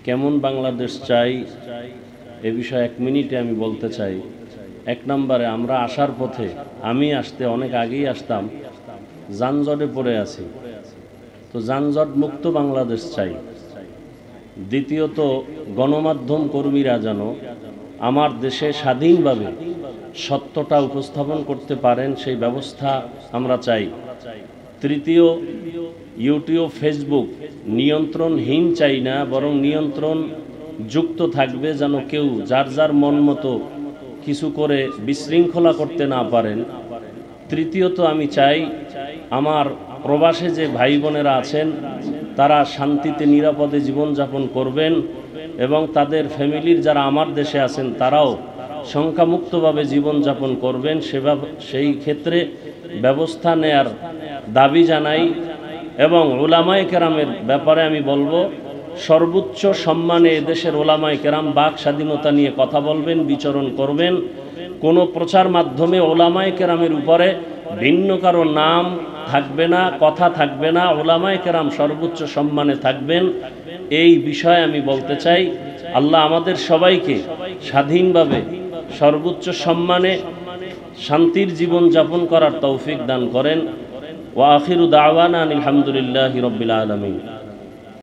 কেমন বাংলাদেশ চাই এ বিষয়ে এক মিনিটে আমি বলতে চাই। এক নম্বরে, আমরা আসার পথে, আমি আসতে অনেক আগেই আসতাম, যানজটে পড়ে আছি, তো যানজট মুক্ত বাংলাদেশ চাই। দ্বিতীয়ত, গণমাধ্যম কর্মীরা যেন আমার দেশে স্বাধীনভাবে সত্যটা উপস্থাপন করতে পারেন, সেই ব্যবস্থা আমরা চাই। তৃতীয়, ইউটিউব ফেসবুক নিয়ন্ত্রণহীন চাই না, বরং নিয়ন্ত্রণ যুক্ত থাকবে, যেন কেউ যার যার মন মতো কিছু করে বিশৃঙ্খলা করতে না পারেন। তৃতীয়ত, আমি চাই আমার প্রবাসে যে ভাই বোনেরা আছেন তারা শান্তিতে নিরাপদে জীবনযাপন করবেন এবং তাদের ফ্যামিলির যারা আমার দেশে আছেন তারাও সংখ্যামুক্তভাবে জীবনযাপন করবেন, সেই ক্ষেত্রে ব্যবস্থা নেয়ার দাবি জানাই। এবং ওলামায়ে কেরামের ব্যাপারে আমি বলবো, সর্বোচ্চ সম্মানে এদেশের ওলামায়ে কেরাম বাক স্বাধীনতা নিয়ে কথা বলবেন, বিচরণ করবেন। কোনো প্রচার মাধ্যমে ওলামায়ে কেরামের উপরে ভিন্ন কারো নাম থাকবে না, কথা থাকবে না, ওলামায়ে কেরাম সর্বোচ্চ সম্মানে থাকবেন, এই বিষয়ে আমি বলতে চাই। আল্লাহ আমাদের সবাইকে স্বাধীনভাবে সর্বোচ্চ সম্মানে শান্তির জীবন যাপন করার তৌফিক দান করেন। ওয়া আখিরু দাওয়ানা আলহামদুলিল্লাহি রাব্বিল আলামিন।